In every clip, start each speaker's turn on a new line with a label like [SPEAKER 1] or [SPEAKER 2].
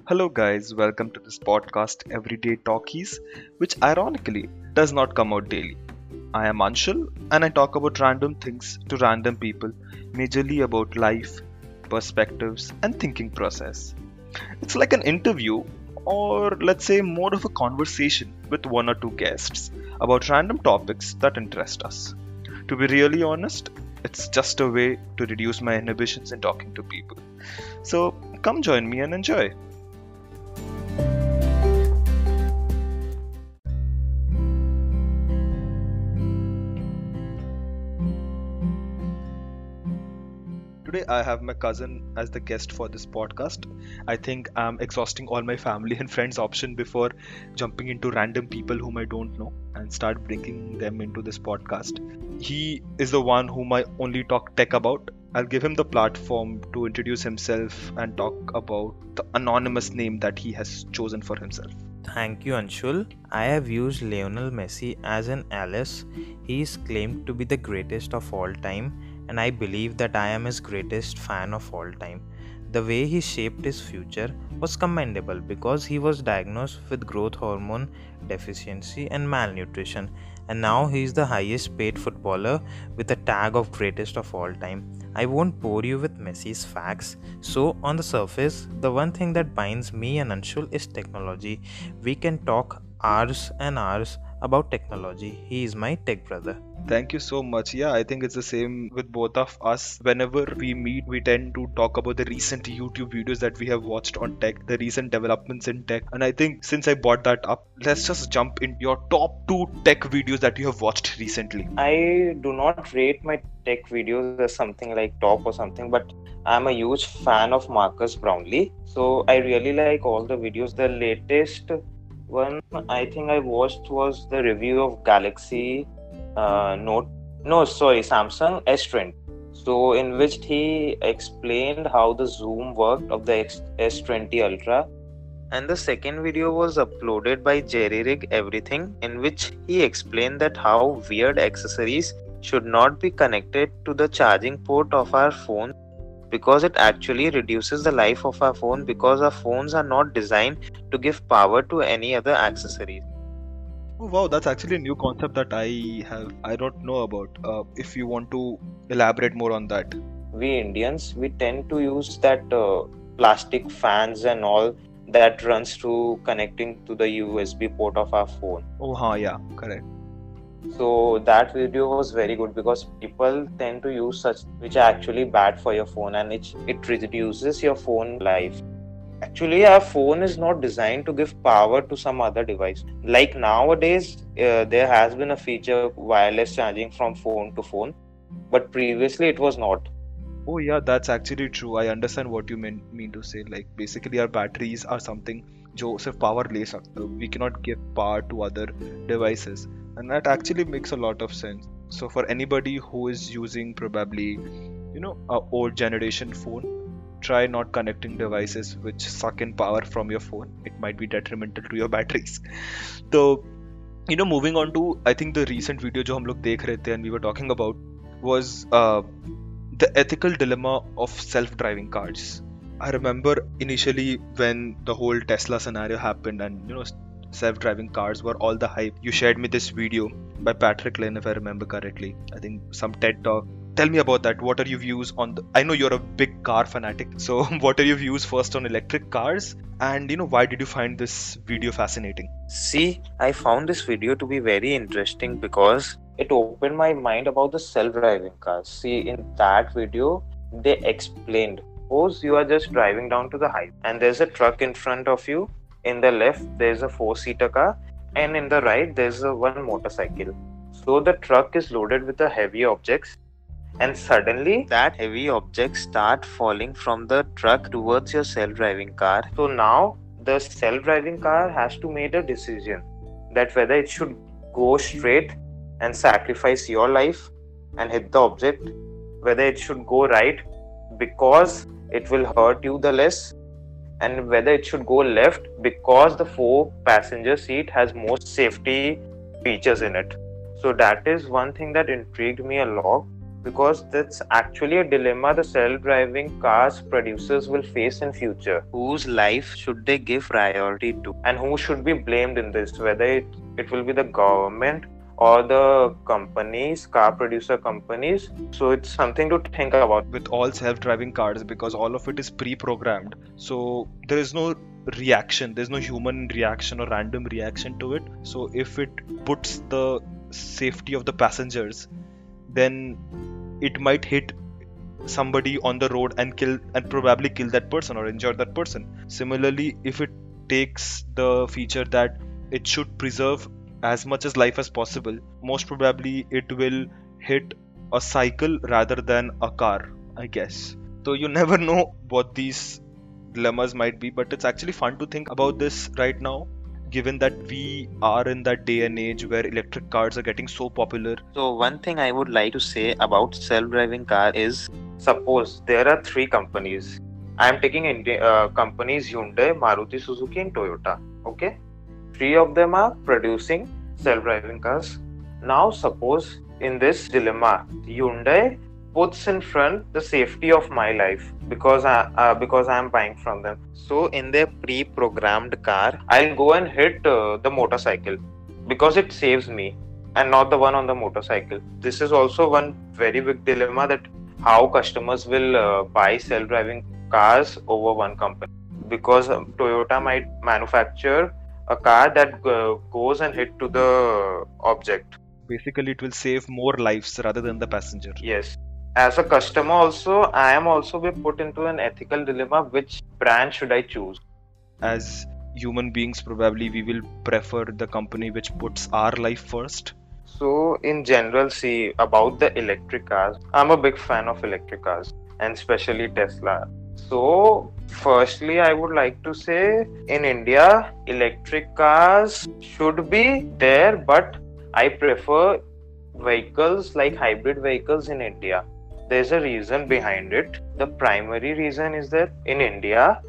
[SPEAKER 1] Hello, guys, welcome to this podcast, Everyday Talkies, which ironically does not come out daily. I am Anshul and I talk about random things to random people, majorly about life, perspectives, and thinking process. It's like an interview, or let's say more of a conversation with one or two guests about random topics that interest us. To be really honest, it's just a way to reduce my inhibitions in talking to people. So come join me and enjoy. Today, I have my cousin as the guest for this podcast. I think I'm exhausting all my family and friends option before jumping into random people whom I don't know and start bringing them into this podcast. He is the one whom I only talk tech about. I'll give him the platform to introduce himself and talk about the anonymous name that he has chosen for himself.
[SPEAKER 2] Thank you, Anshul. I have used Lionel Messi as an alias. He is claimed to be the greatest of all time, and I believe that I am his greatest fan of all time. The way he shaped his future was commendable because he was diagnosed with growth hormone deficiency and malnutrition, and now he is the highest paid footballer with a tag of greatest of all time. I won't bore you with Messi's facts. So, on the surface, the one thing that binds me and Anshul is technology. We can talk hours and hours about technology. He is my tech brother.
[SPEAKER 1] Thank you so much. Yeah, I think it's the same with both of us. Whenever we meet, we tend to talk about the recent YouTube videos that we have watched on tech, the recent developments in tech. And I think since I brought that up, let's just jump in your top two tech videos that you have watched recently.
[SPEAKER 2] I do not rate my tech videos as something like top or something, but I'm a huge fan of Marcus Brownlee. So I really like all the videos. The latest one I think I watched was the review of Galaxy Samsung S20. So in which he explained how the zoom worked of the S20 Ultra. And the second video was uploaded by Jerry Rig Everything, in which he explained that how weird accessories should not be connected to the charging port of our phone because it actually reduces the life of our phone because our phones are not designed to give power to any other accessories.
[SPEAKER 1] Oh, wow, that's actually a new concept that I don't know about. If you want to elaborate more on that.
[SPEAKER 2] We Indians, we tend to use that plastic fans and all that runs through connecting to the USB port of our phone.
[SPEAKER 1] Oh, yeah, correct.
[SPEAKER 2] So that video was very good because people tend to use such which are actually bad for your phone, and it reduces your phone life. Actually, our phone is not designed to give power to some other device. Like nowadays, there has been a feature wireless charging from phone to phone, but previously it was not.
[SPEAKER 1] Oh, yeah, that's actually true. I understand what you mean to say. Like, basically, our batteries are something जो सिर्फ power ले सकता है. We cannot give power to other devices. And that actually makes a lot of sense. So, for anybody who is using probably, a old generation phone, try not connecting devices which suck in power from your phone. It might be detrimental to your batteries. So, moving on to, I think the recent video जो हम लोग देख रहे थे and we were talking about was the ethical dilemma of self-driving cars. I remember initially when the whole Tesla scenario happened and self-driving cars were all the hype. You shared me this video by Patrick Lane, if I remember correctly. I think some TED talk. Tell me about that. What are your views on the... I know you're a big car fanatic. So what are your views first on electric cars? And why did you find this video fascinating?
[SPEAKER 2] See, I found this video to be very interesting because it opened my mind about the self-driving cars. See, in that video, they explained, suppose you are just driving down to the highway and there's a truck in front of you. In the left, there's a 4-seater car, and in the right, there's one motorcycle. So the truck is loaded with the heavy objects, and suddenly that heavy objects start falling from the truck towards your self-driving car. So now the self-driving car has to make a decision that whether it should go straight and sacrifice your life and hit the object, whether it should go right because it will hurt you the less, and whether it should go left because the 4-passenger seat has most safety features in it. So that is one thing that intrigued me a lot. because that's actually a dilemma the self-driving cars producers will face in future. Whose life should they give priority to, and who should be blamed in this, whether it will be the government or the companies, car producer companies. So it's something to think about.
[SPEAKER 1] With all self-driving cars, because all of it is pre-programmed, so there is no reaction, there's no human reaction or random reaction to it. So if it puts the safety of the passengers, then it might hit somebody on the road and probably kill that person or injure that person. Similarly, if it takes the feature that it should preserve as much as life as possible, most probably it will hit a cycle rather than a car, I guess. So you never know what these dilemmas might be, but it's actually fun to think about this right now, given that we are in that day and age where electric cars are getting so popular.
[SPEAKER 2] So one thing I would like to say about self-driving car is, suppose there are three companies. I am taking companies Hyundai, Maruti Suzuki and Toyota. Okay, three of them are producing self-driving cars. Now suppose in this dilemma, Hyundai puts in front the safety of my life because I am buying from them. So in their pre-programmed car, I'll go and hit the motorcycle because it saves me and not the one on the motorcycle. This is also one very big dilemma, that how customers will buy self-driving cars over one company, because Toyota might manufacture a car that goes and hit to the object.
[SPEAKER 1] Basically, it will save more lives rather than the passenger.
[SPEAKER 2] Yes. As a customer also, I am also be put into an ethical dilemma. Which brand should I choose?
[SPEAKER 1] As human beings, probably we will prefer the company which puts our life first.
[SPEAKER 2] So in general, see, about the electric cars, I'm a big fan of electric cars, and especially Tesla. So firstly, I would like to say, in India, electric cars should be there, but I prefer vehicles like hybrid vehicles in India. There's a reason behind it. The primary reason is that in India,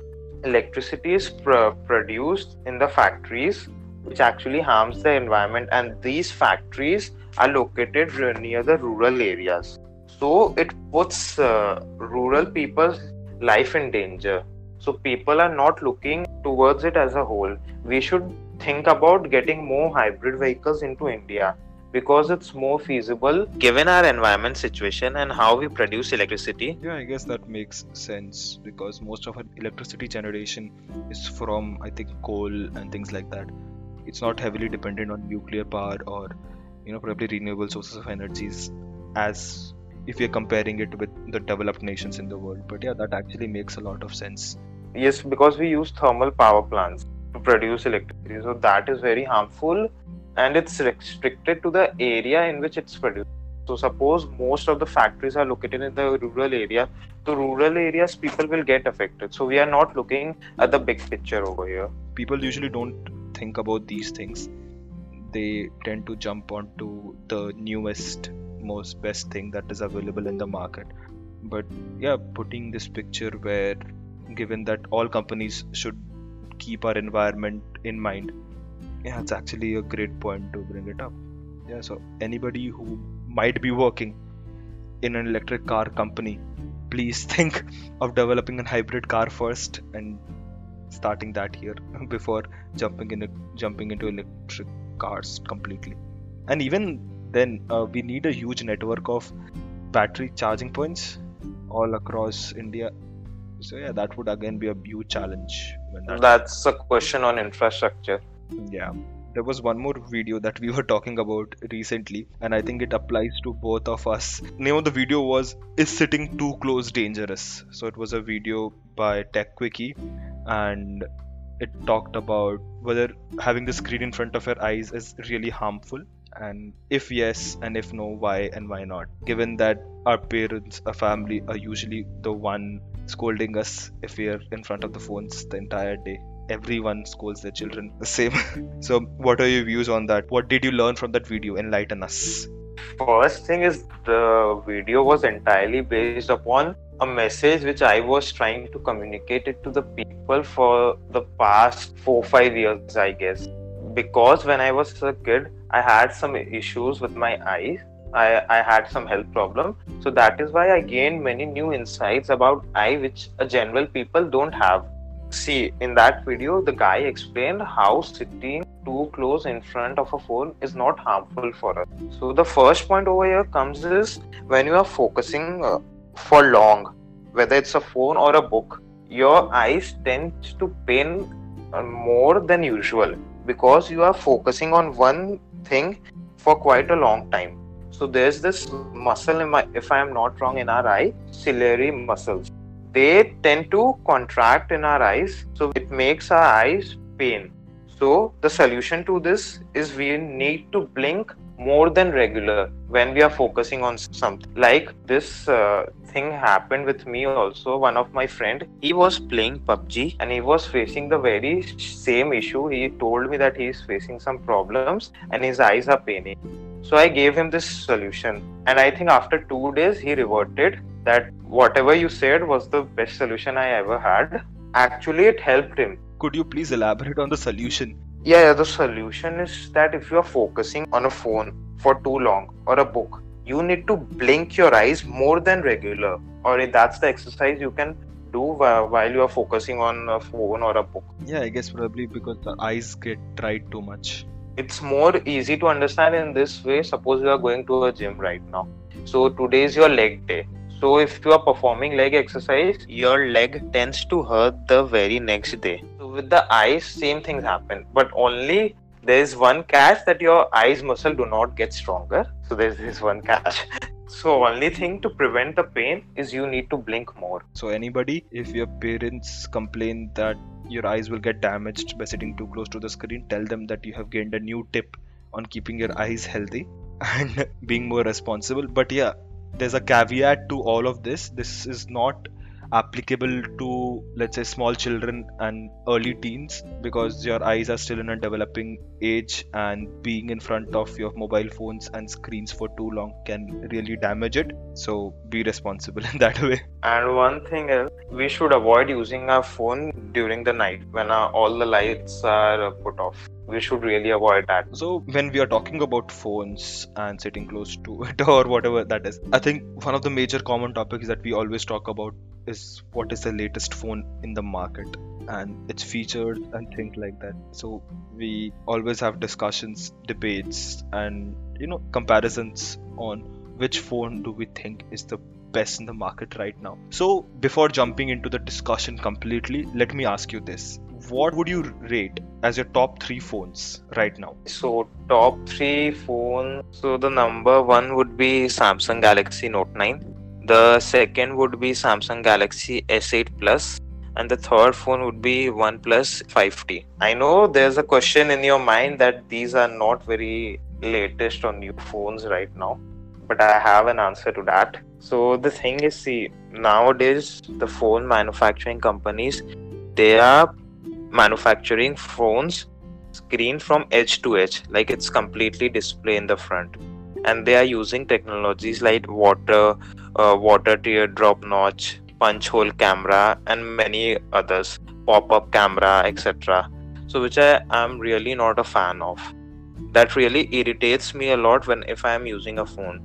[SPEAKER 2] electricity is produced in the factories, which actually harms the environment, and these factories are located near the rural areas. So it puts rural people's life in danger. So people are not looking towards it as a whole. We should think about getting more hybrid vehicles into India, because it's more feasible given our environment situation and how we produce electricity.
[SPEAKER 1] Yeah, I guess that makes sense, because most of our electricity generation is from, I think, coal and things like that. It's not heavily dependent on nuclear power or, probably renewable sources of energies, as if you're comparing it with the developed nations in the world. But yeah, that actually makes a lot of sense.
[SPEAKER 2] Yes, because we use thermal power plants to produce electricity, so that is very harmful, and it's restricted to the area in which it's produced. So suppose most of the factories are located in the rural area, the rural areas people will get affected. So we are not looking at the big picture over here.
[SPEAKER 1] People usually don't think about these things. They tend to jump onto the newest, most best thing that is available in the market. But yeah, putting this picture where, given that all companies should keep our environment in mind, yeah, it's actually a great point to bring it up. Yeah, so anybody who might be working in an electric car company, please think of developing a hybrid car first and starting that here before jumping into electric cars completely. And even then, we need a huge network of battery charging points all across India. So yeah, that would again be a huge challenge.
[SPEAKER 2] That's a question on infrastructure.
[SPEAKER 1] Yeah, there was one more video that we were talking about recently, and I think it applies to both of us. Name of the video was "Is Sitting Too Close Dangerous?" So it was a video by TechQuickie, and it talked about whether having the screen in front of your eyes is really harmful, and if yes and if no, why and why not, given that our parents, our family, are usually the one scolding us if we are in front of the phones the entire day. Everyone scolds their children the same. So what are your views on that? What did you learn from that video? Enlighten us.
[SPEAKER 2] First thing is, the video was entirely based upon a message which I was trying to communicate it to the people for the past 4-5 years, I guess. Because when I was a kid, I had some issues with my eyes, I had some health problem. So that is why I gained many new insights about eye which a general people don't have. See, in that video, the guy explained how sitting too close in front of a phone is not harmful for us. So the first point over here comes is when you are focusing for long, whether it's a phone or a book, your eyes tend to pain more than usual because you are focusing on one thing for quite a long time. So there's this muscle if I am not wrong, in our eye, ciliary muscles. They tend to contract in our eyes, so it makes our eyes pain. So the solution to this is we need to blink more than regular when we are focusing on something. Like this thing happened with me also. One of my friend, he was playing PUBG and he was facing the very same issue. He told me that he is facing some problems and his eyes are paining. So I gave him this solution, and I think after 2 days he reverted that whatever you said was the best solution I ever had. Actually, it helped him.
[SPEAKER 1] Could you please elaborate on the solution?
[SPEAKER 2] Yeah, the solution is that if you are focusing on a phone for too long or a book, you need to blink your eyes more than regular, or that's the exercise you can do while you are focusing on a phone or a book.
[SPEAKER 1] Yeah, I guess probably because the eyes get dried too much.
[SPEAKER 2] It's more easy to understand in this way. Suppose you are going to a gym right now. So today is your leg day. So if you are performing leg exercise, your leg tends to hurt the very next day. So with the eyes, same things happen. But only there is one catch, that your eyes muscle do not get stronger. So there's this one catch. So only thing to prevent the pain is you need to blink more.
[SPEAKER 1] So anybody, if your parents complain that your eyes will get damaged by sitting too close to the screen, tell them that you have gained a new tip on keeping your eyes healthy and being more responsible. But yeah, there's a caveat to all of this. This is not applicable to, let's say, small children and early teens, because your eyes are still in a developing age, and being in front of your mobile phones and screens for too long can really damage it. So be responsible in that way.
[SPEAKER 2] And one thing is, we should avoid using our phone during the night when all the lights are put off. We should really avoid that.
[SPEAKER 1] So when we are talking about phones and sitting close to it or whatever that is, I think one of the major common topics that we always talk about is what is the latest phone in the market and its features and things like that. So we always have discussions, debates, and comparisons on which phone do we think is the best in the market right now. So before jumping into the discussion completely, let me ask you this: what would you rate as your top 3 phones right now?
[SPEAKER 2] So top 3 phones. So the number 1 would be Samsung Galaxy Note 9. The second would be Samsung Galaxy S8 Plus. And the third phone would be OnePlus 5T. I know there's a question in your mind that these are not very latest or new phones right now, but I have an answer to that. So the thing is, see, nowadays the phone manufacturing companies, they are manufacturing phones screen from edge to edge, like it's completely display in the front, and they are using technologies like water teardrop notch, punch hole camera, and many others, pop-up camera, etc. So which I am really not a fan of. That really irritates me a lot if I am using a phone.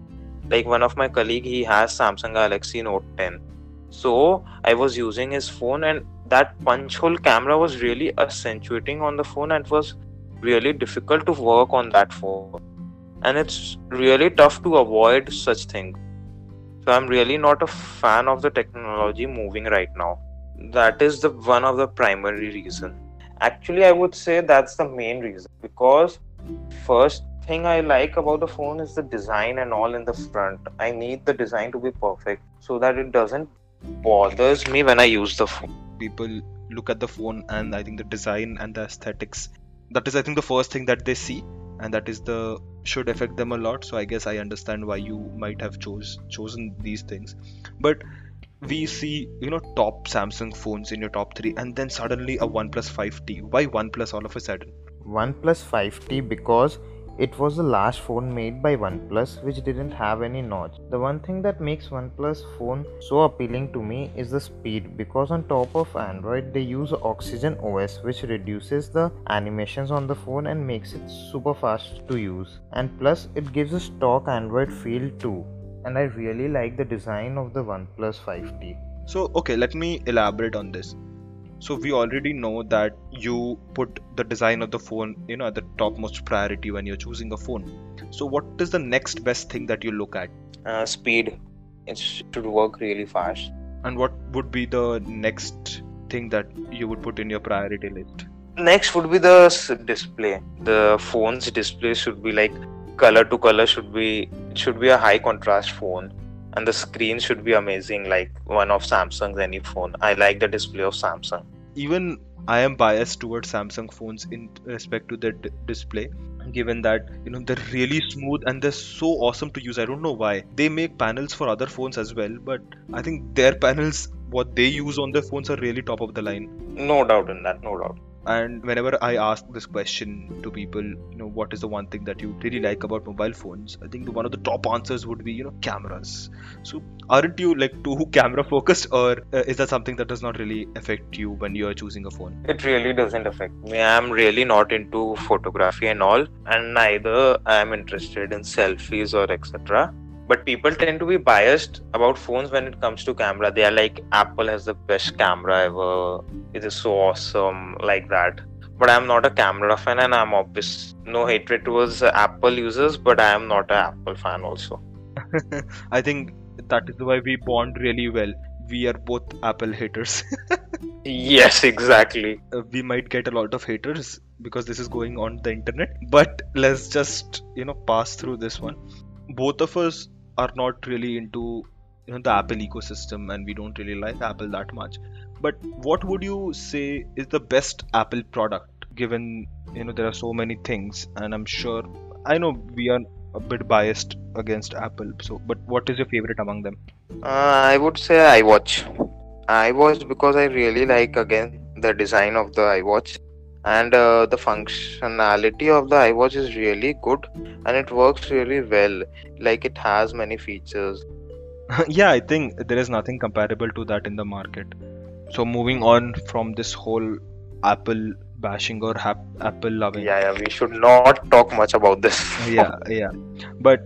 [SPEAKER 2] Like one of my colleague, he has Samsung Galaxy Note 10. So I was using his phone, and that punch hole camera was really accentuating on the phone, and it was really difficult to work on that phone. And it's really tough to avoid such things. So I'm really not a fan of the technology moving right now. That is one of the primary reason. Actually, I would say that's the main reason, because first thing I like about the phone is the design and all in the front. I need the design to be perfect so that it doesn't bothers me when I use the phone.
[SPEAKER 1] People look at the phone, and I think the design and the aesthetics, that is, I think, the first thing that they see, and that is should affect them a lot. So I guess I understand why you might have chosen these things. But we see top Samsung phones in your top 3, and then suddenly a OnePlus 5T. Why OnePlus all of a sudden?
[SPEAKER 2] OnePlus 5T because It was the last phone made by OnePlus which didn't have any notch. The one thing that makes OnePlus phone so appealing to me is the speed, because on top of Android they use Oxygen OS, which reduces the animations on the phone and makes it super fast to use. And plus it gives a stock Android feel too. And I really like the design of the OnePlus 5T.
[SPEAKER 1] So, okay, let me elaborate on this. So we already know that you put the design of the phone, at the topmost priority when you're choosing a phone. So what is the next best thing that you look at?
[SPEAKER 2] Speed. It should work really fast.
[SPEAKER 1] And what would be the next thing that you would put in your priority list?
[SPEAKER 2] Next would be the display. The phone's display should be like color to color, should be a high contrast phone, and the screen should be amazing, like one of Samsung's any phone. I like the display of Samsung.
[SPEAKER 1] Even I am biased towards Samsung phones in respect to their display, given that they're really smooth and they're so awesome to use. I don't know why. They make panels for other phones as well, but I think their panels, what they use on their phones, are really top of the line.
[SPEAKER 2] No doubt in that, no doubt.
[SPEAKER 1] And whenever I ask this question to people, what is the one thing that you really like about mobile phones, I think one of the top answers would be, cameras. So aren't you like too camera focused, or is that something that does not really affect you when you're choosing a phone?
[SPEAKER 2] It really doesn't affect me. I'm really not into photography and all, and neither I'm interested in selfies or etc. But people tend to be biased about phones when it comes to camera. They are like, Apple has the best camera ever. It is so awesome, like that. But I'm not a camera fan, and I'm obvious no hatred towards Apple users, but I am not an Apple fan also.
[SPEAKER 1] I think that is why we bond really well. We are both Apple haters.
[SPEAKER 2] Yes, exactly.
[SPEAKER 1] We might get a lot of haters because this is going on the internet, but let's just pass through this one. Both of us are not really into the Apple ecosystem, and we don't really like Apple that much. But what would you say is the best Apple product, given there are so many things, and I know we are a bit biased against Apple, so but what is your favorite among them?
[SPEAKER 2] I would say iWatch, because I really like, again, the design of the iWatch, and the functionality of the iWatch is really good, and it works really well. Like, it has many features.
[SPEAKER 1] Yeah, I think there is nothing comparable to that in the market. So moving on from this whole Apple bashing or Apple loving.
[SPEAKER 2] Yeah, we should not talk much about this.
[SPEAKER 1] Yeah. But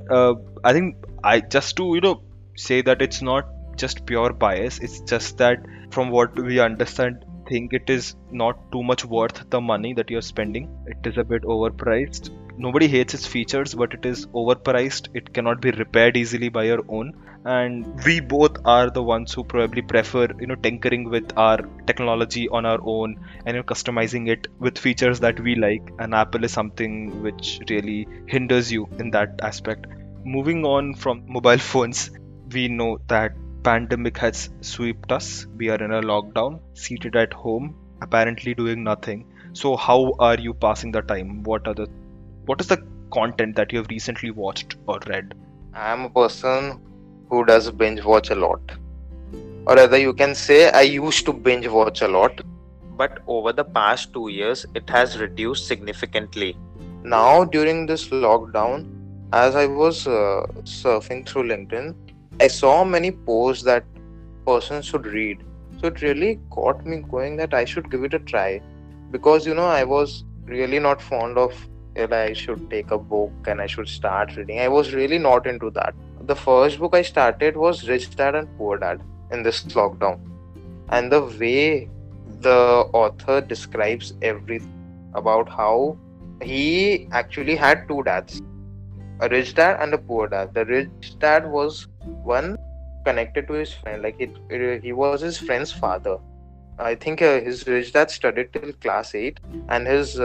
[SPEAKER 1] I think I just to say that it's not just pure bias. It's just that from what we understand, think it is not too much worth the money that you're spending. It is a bit overpriced. Nobody hates its features, but it is overpriced. It cannot be repaired easily by your own. And we both are the ones who probably prefer tinkering with our technology on our own and customizing it with features that we like. And Apple is something which really hinders you in that aspect. Moving on from mobile phones, we know that pandemic has swept us. We are in a lockdown, seated at home, apparently doing nothing. So how are you passing the time? What is the content that you have recently watched or read?
[SPEAKER 2] I am a person who does binge watch a lot. Or rather, you can say I used to binge watch a lot. But over the past 2 years, it has reduced significantly. Now, during this lockdown, as I was surfing through LinkedIn, I saw many posts that persons should read. So it really got me going that I should give it a try. Because, I was really not fond of I should take a book and I should start reading. I was really not into that. The first book I started was Rich Dad and Poor Dad in this lockdown. And the way the author describes everything about how he actually had two dads, a rich dad and a poor dad. The rich dad was one connected to his friend, like he was his friend's father. I think his rich dad studied till class 8, and his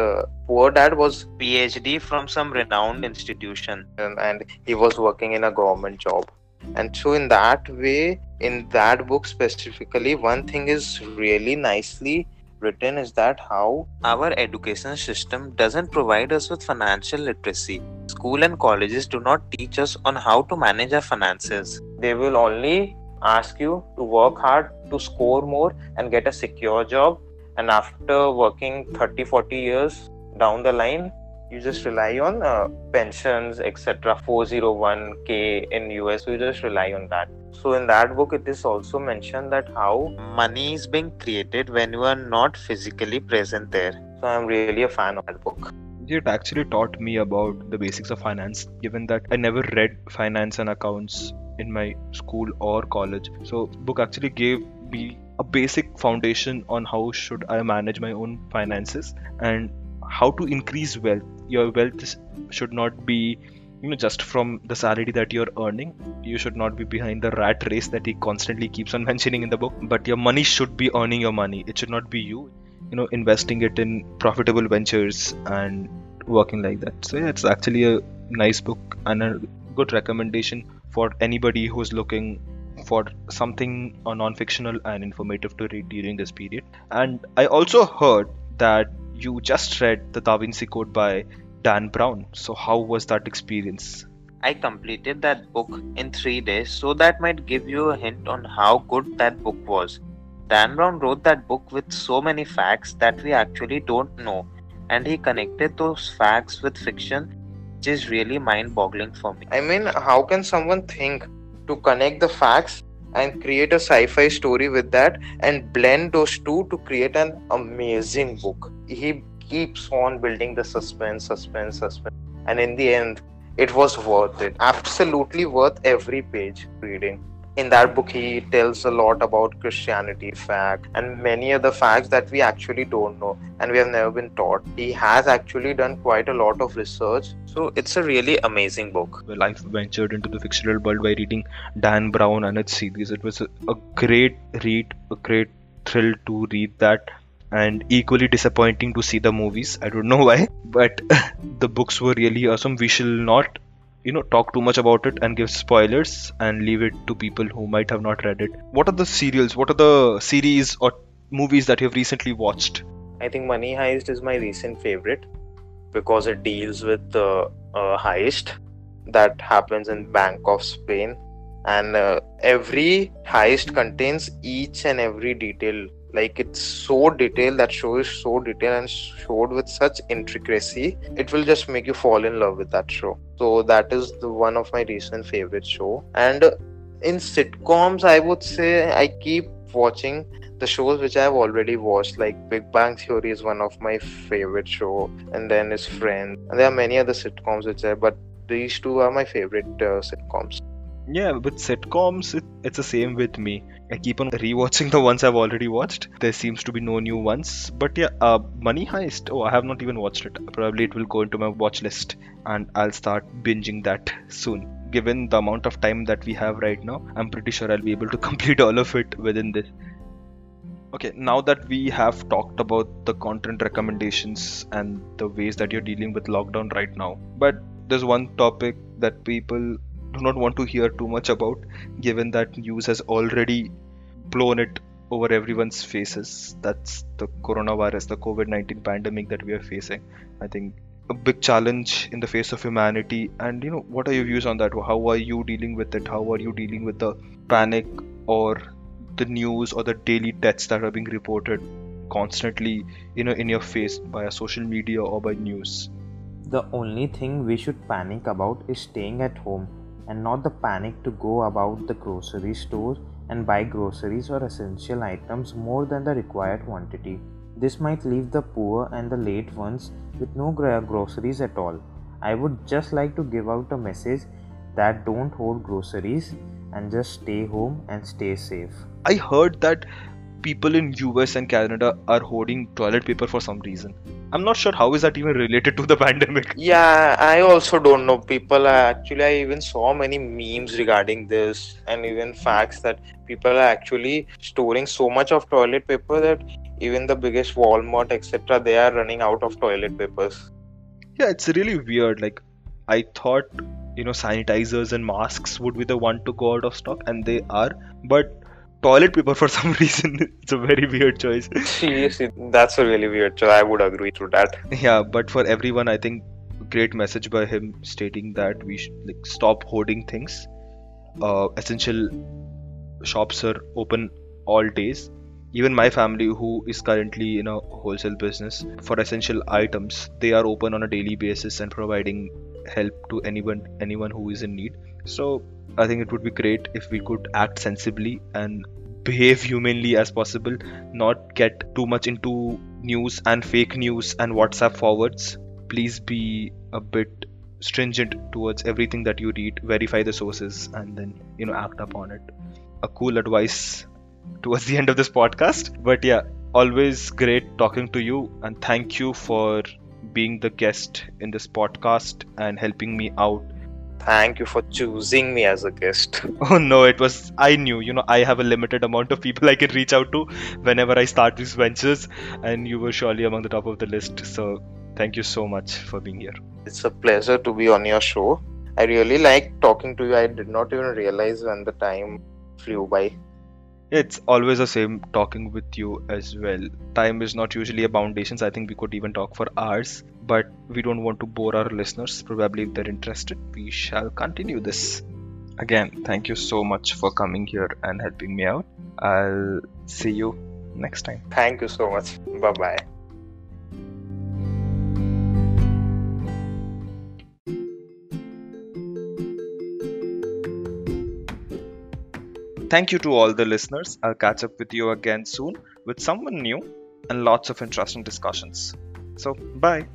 [SPEAKER 2] poor dad was PhD from some renowned institution, and he was working in a government job. And so in that way, in that book specifically, one thing is really nicely written is that how our education system doesn't provide us with financial literacy. School and colleges do not teach us on how to manage our finances. They will only ask you to work hard, to score more and get a secure job, and after working 30-40 years down the line, you just rely on pensions, etc. 401k in US. You just rely on that. So in that book, it is also mentioned that how money is being created when you are not physically present there. So I'm really a fan of that book.
[SPEAKER 1] It actually taught me about the basics of finance, given that I never read finance and accounts in my school or college. So book actually gave me a basic foundation on how should I manage my own finances and how to increase wealth. Your wealth should not be just from the salary that you're earning. You should not be behind the rat race that he constantly keeps on mentioning in the book, but your money should be earning your money. It should not be you investing it in profitable ventures and working like that. So yeah, it's actually a nice book and a good recommendation for anybody who's looking for something non-fictional and informative to read during this period. And I also heard that you just read the Da Vinci Code by Dan Brown. So how was that experience?
[SPEAKER 2] I completed that book in 3 days, so that might give you a hint on how good that book was. Dan Brown wrote that book with so many facts that we actually don't know, and he connected those facts with fiction, which is really mind-boggling for me. I mean, how can someone think to connect the facts and create a sci-fi story with that and blend those two to create an amazing book? He keeps on building the suspense, and in the end, it was worth it. Absolutely worth every page reading. In that book, he tells a lot about Christianity fact and many other facts that we actually don't know and we have never been taught. He has actually done quite a lot of research. So it's a really amazing book.
[SPEAKER 1] Well, I ventured into the fictional world by reading Dan Brown and its series. It was a great read, a great thrill to read that, and equally disappointing to see the movies. I don't know why, but the books were really awesome. We shall not talk too much about it and give spoilers and leave it to people who might have not read it. What are the serials, what are the series or movies that you've recently watched?
[SPEAKER 2] I think Money Heist is my recent favorite because it deals with the heist that happens in Bank of Spain, and every heist contains each and every detail. Like, it's so detailed, that show is so detailed and showed with such intricacy. It will just make you fall in love with that show. So that is one of my recent favorite show. And in sitcoms, I would say I keep watching the shows which I have already watched. Like Big Bang Theory is one of my favorite show, and then is Friends, and there are many other sitcoms but these two are my favorite sitcoms.
[SPEAKER 1] Yeah, with sitcoms, it's the same with me. I keep on rewatching the ones I've already watched. There seems to be no new ones. But yeah, Money Heist. Oh, I have not even watched it. Probably it will go into my watch list and I'll start binging that soon. Given the amount of time that we have right now, I'm pretty sure I'll be able to complete all of it within this. Okay, now that we have talked about the content recommendations and the ways that you're dealing with lockdown right now, but there's one topic that people do not want to hear too much about, given that news has already blown it over everyone's faces. That's the coronavirus, the COVID-19 pandemic that we are facing. I think a big challenge in the face of humanity. And what are your views on that? How are you dealing with it? How are you dealing with the panic or the news or the daily deaths that are being reported constantly in your face via social media or by news?
[SPEAKER 2] The only thing we should panic about is staying at home, and not the panic to go about the grocery store and buy groceries or essential items more than the required quantity. This might leave the poor and the late ones with no groceries at all. I would just like to give out a message that don't hoard groceries and just stay home and stay safe.
[SPEAKER 1] I heard that people in US and Canada are hoarding toilet paper for some reason. I'm not sure how is that even related to the pandemic.
[SPEAKER 2] Yeah, I also don't know. I even saw many memes regarding this, and even facts that people are actually storing so much of toilet paper that even the biggest Walmart, etc., they are running out of toilet papers.
[SPEAKER 1] Yeah, it's really weird. Like, I thought, sanitizers and masks would be the one to go out of stock, and they are. But toilet paper, for some reason, it's a very weird choice.
[SPEAKER 2] Seriously, that's a really weird choice. I would agree to that.
[SPEAKER 1] Yeah, but for everyone, I think great message by him stating that we should stop hoarding things. Essential shops are open all days, Even my family, who is currently in a wholesale business for essential items, they are open on a daily basis and providing help to anyone who is in need. So I think it would be great if we could act sensibly and behave humanly as possible, not get too much into news and fake news and WhatsApp forwards. Please be a bit stringent towards everything that you read, verify the sources, and then act upon it. A cool advice towards the end of this podcast. But yeah, always great talking to you, and thank you for being the guest in this podcast and helping me out.
[SPEAKER 2] Thank you for choosing me as a guest.
[SPEAKER 1] Oh no, it was, I knew, I have a limited amount of people I can reach out to whenever I start these ventures, and you were surely among the top of the list. So thank you so much for being here.
[SPEAKER 2] It's a pleasure to be on your show. I really like talking to you. I did not even realize when the time flew by.
[SPEAKER 1] It's always the same talking with you as well. Time is not usually a foundations. I think we could even talk for hours, but we don't want to bore our listeners. Probably if they're interested, we shall continue this. Again, thank you so much for coming here and helping me out. I'll see you next time.
[SPEAKER 2] Thank you so much. Bye bye.
[SPEAKER 1] Thank you to all the listeners. I'll catch up with you again soon with someone new and lots of interesting discussions. So, bye.